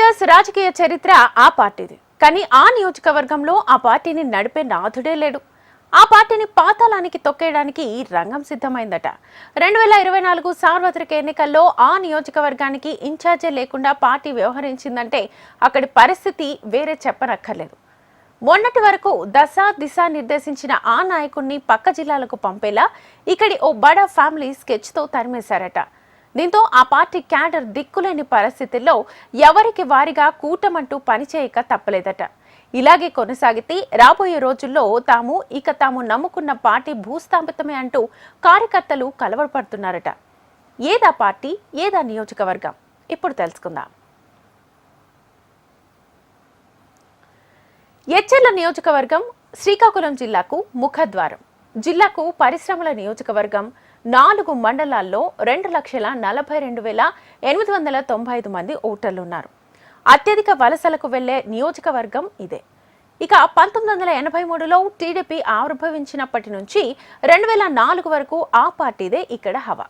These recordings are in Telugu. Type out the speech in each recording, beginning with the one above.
టీఆర్ఎస్ రాజకీయ చరిత్ర ఆ పార్టీది. కానీ ఆ నియోజకవర్గంలో ఆ పార్టీని నడిపే నాథుడే లేడు. ఆ పార్టీని పాతాళానికి తొక్కేయడానికి రంగం సిద్ధమైందట. 2024 సార్వత్రిక ఎన్నికల్లో ఆ నియోజకవర్గానికి ఇన్ఛార్జే లేకుండా పార్టీ వ్యవహరించిందంటే అక్కడి పరిస్థితి వేరే చెప్పనక్కర్లేదు. మొన్నటి వరకు దిశ నిర్దేశించిన ఆ నాయకుడిని పక్క జిల్లాలకు పంపేలా ఇక్కడి ఓ బడా ఫ్యామిలీ స్కెచ్తో తరిమేశారట. దీంతో ఆ పార్టీ క్యాడర్ దిక్కులేని పరిస్థితుల్లో ఎవరికి వారిగా కూటమంటూ పనిచేయక తప్పలేదట. ఇలాగే కొనసాగితే రాబోయే రోజుల్లో తాము నమ్ముకున్న పార్టీ భూస్థాపితమే అంటూ కార్యకర్తలు కలవరపడుతున్నారట. ఏదా పార్టీ, ఏదా నియోజకవర్గం? ఇప్పుడు తెలుసుకుందాం. ఎచ్చెర్ల నియోజకవర్గం శ్రీకాకుళం జిల్లాకు ముఖద్వారం. జిల్లాకు పరిశ్రమల నియోజకవర్గం. 4 మండలాల్లో 2,42,895 మంది ఓటర్లున్నారు. అత్యధిక వలసలకు వెళ్లే నియోజకవర్గం ఇదే. ఇక 1983లో టీడీపీ ఆవిర్భవించినప్పటి నుంచి 2004 వరకు ఆ పార్టీదే ఇక్కడ హవా.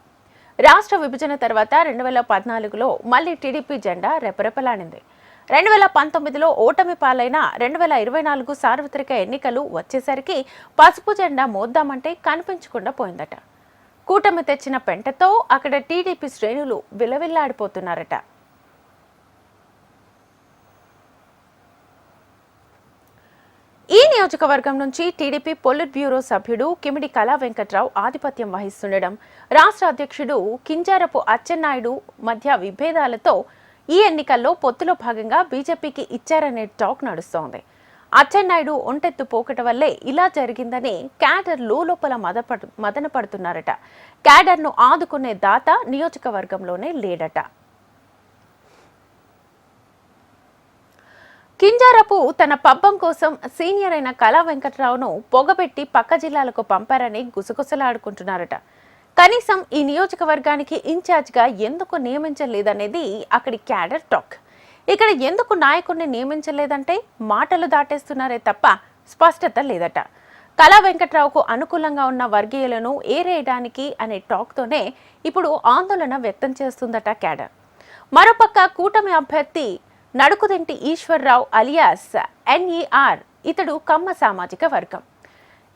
రాష్ట్ర విభజన తర్వాత 2014లో మళ్లీ టీడీపీ జెండా రెపరెపలాడింది. 2019లో ఓటమి పాలైన 2024 సార్వత్రిక ఎన్నికలు వచ్చేసరికి పసుపు జెండా మోద్దామంటే కనిపించకుండా పోయిందట. కూటమి తెచ్చిన పెంటతో అక్కడ టీడీపీ శ్రేణులు విలవిల్లాడిపోతున్నారట. ఈ నియోజకవర్గం నుంచి టీడీపీ పొలిట్ బ్యూరో సభ్యుడు కిమిడి కళా వెంకట్రావు ఆధిపత్యం వహిస్తుండడం, రాష్ట్ర అధ్యక్షుడు కింజారపు అచ్చెన్నాయుడు మధ్య విభేదాలతో ఈ ఎన్నికల్లో పొత్తులో భాగంగా బీజేపీకి ఇచ్చారనే టాక్ నడుస్తోంది. అచ్చెన్నాయుడు ఒంటెత్తు పోకట వల్లే ఇలా జరిగిందని క్యాడర్ లోపల మదన పడుతున్నారట. క్యాడర్ను ఆదుకునే దాత నియోజకవర్గంలోనే లేడట. కింజారపు తన పబ్బం కోసం సీనియర్ అయిన కళా వెంకట్రావును పొగబెట్టి పక్క జిల్లాలకు పంపారని గుసగుసలాడుకుంటున్నారట. కనీసం ఈ నియోజకవర్గానికి ఇన్ఛార్జ్గా ఎందుకు నియమించలేదనేది అక్కడి క్యాడర్ టాక్. ఇక్కడ ఎందుకు నాయకుడిని నియమించలేదంటే మాటలు దాటేస్తున్నారే తప్ప స్పష్టత లేదట. కళా వెంకట్రావుకు అనుకూలంగా ఉన్న వర్గీయులను ఏరేయడానికి అనే టాక్తోనే ఇప్పుడు ఆందోళన వ్యక్తం చేస్తుందట క్యాడర్. మరోపక్క కూటమి అభ్యర్థి నడుకుదింటి ఈశ్వర్రావు అలియాస్ ఎన్ఈఆర్, ఇతడు కమ్మ సామాజిక వర్గం.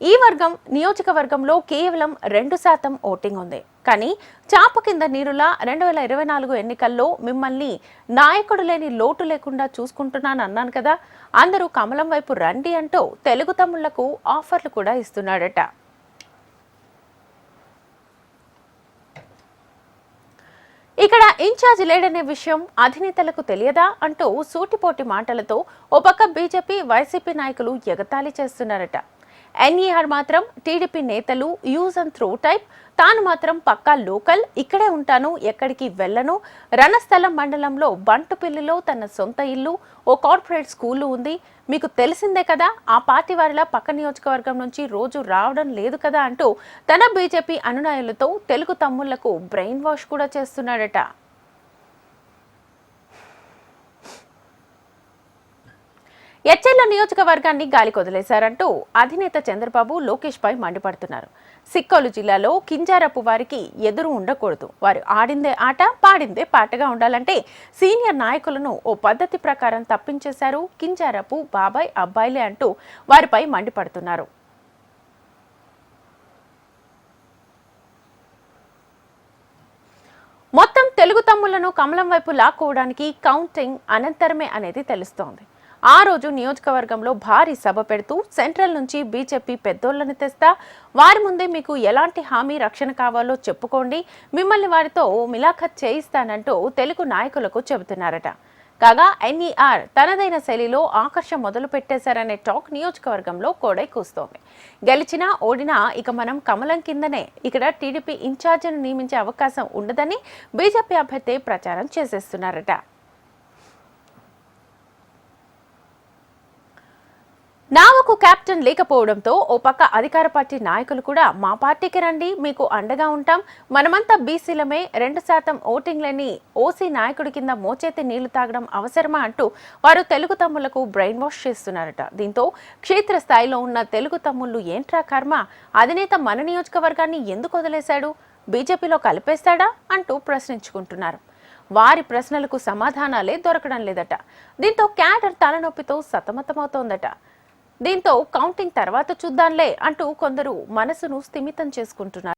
ఈ వర్గం నియోజకవర్గంలో కేవలం 2% ఓటింగ్ ఉంది. కానీ చాప కింద నీరులా 2024 ఎన్నికల్లో మిమ్మల్ని నాయకుడు లేని లోటు లేకుండా చూసుకుంటున్నానన్నాను కదా, అందరూ కమలం వైపు రండి అంటూ తెలుగు తమ్ముళ్లకు ఆఫర్లు కూడా ఇస్తున్నాడట. ఇక్కడ ఇన్ఛార్జ్ లేడనే విషయం అధినేతలకు తెలియదా అంటూ సూటిపోటి మాటలతో ఓ పక్క బీజేపీ, వైసీపీ నాయకులు ఎగతాళి చేస్తున్నారట. ఎన్ఈఆర్ మాత్రం టీడీపీ నేతలు యూజ్ అండ్ త్రో టైప్, తాను మాత్రం పక్కా లోకల్, ఇక్కడే ఉంటాను, ఎక్కడికి వెళ్లను, రణస్థలం మండలంలో బంటుపిల్లిలో తన సొంత ఇల్లు, ఓ కార్పొరేట్ స్కూలు ఉంది, మీకు తెలిసిందే కదా, ఆ పార్టీ వారిలా పక్క నియోజకవర్గం నుంచి రోజు రావడం లేదు కదా అంటూ తన బీజేపీ అనునాయులతో తెలుగు తమ్ముళ్లకు బ్రెయిన్ వాష్ కూడా చేస్తున్నాడట. ఎచ్చెర్ల నియోజకవర్గాన్ని గాలికి వదిలేశారంటూ అధినేత చంద్రబాబు లోకేష్ పై మండిపడుతున్నారు. సిక్కోలు జిల్లాలో కింజారపు వారికి ఎదురు ఉండకూడదు, వారు ఆడిందే ఆట, పాడిందే పాటగా ఉండాలంటే సీనియర్ నాయకులను ఓ పద్ధతి ప్రకారం తప్పించేశారు కింజారపు బాబాయ్ అబ్బాయిలే అంటూ వారిపై మండిపడుతున్నారు. మొత్తం తెలుగు తమ్ముళ్లను కమలం వైపు లాక్కోవడానికి కౌంటింగ్ అనంతరమే అనేది తెలుస్తోంది. ఆ రోజు నియోజకవర్గంలో భారీ సభ పెడుతూ సెంట్రల్ నుంచి బీజేపీ పెద్దోళ్లను తెస్తా, వారి ముందే మీకు ఎలాంటి హామీ రక్షణ కావాలో చెప్పుకోండి, మిమ్మల్ని వారితో మిలాఖత్ చేయిస్తానంటూ తెలుగు నాయకులకు చెబుతున్నారట. కాగా ఎన్ఈఆర్ తనదైన శైలిలో ఆకర్షణ మొదలు పెట్టేశారనే టాక్ నియోజకవర్గంలో కోడై కూస్తోంది. గెలిచినా ఓడినా ఇక మనం కమలం కిందనే, ఇక్కడ టీడీపీ ఇన్ఛార్జిని నియమించే అవకాశం ఉండదని బీజేపీ అభ్యర్థి ప్రచారం చేసేస్తున్నారట. నావకు కెప్టెన్ లేకపోవడంతో ఓ పక్క అధికార పార్టీ నాయకులు కూడా మా పార్టీకి రండి, మీకు అండగా ఉంటాం, మనమంతా బీసీలమే, 2% ఓటింగ్ లేని ఓసీ నాయకుడి కింద మోచేతి నీళ్లు తాగడం అవసరమా అంటూ వారు తెలుగు తమ్ముళ్లకు బ్రెయిన్ వాష్ చేస్తున్నారట. దీంతో క్షేత్రస్థాయిలో ఉన్న తెలుగు తమ్ముళ్లు ఏంట్రా కర్మ, అధినేత మన నియోజకవర్గాన్ని ఎందుకు వదిలేశాడు, బీజేపీలో కలిపేస్తాడా అంటూ ప్రశ్నించుకుంటున్నారు. వారి ప్రశ్నలకు సమాధానాలే దొరకడం లేదట. దీంతో క్యాడర్ తలనొప్పితో సతమతమవుతోందట. దీంతో కౌంటింగ్ తర్వాత చూద్దాంలే అంటూ కొందరు మనసును స్థిమితం చేసుకుంటున్నారు.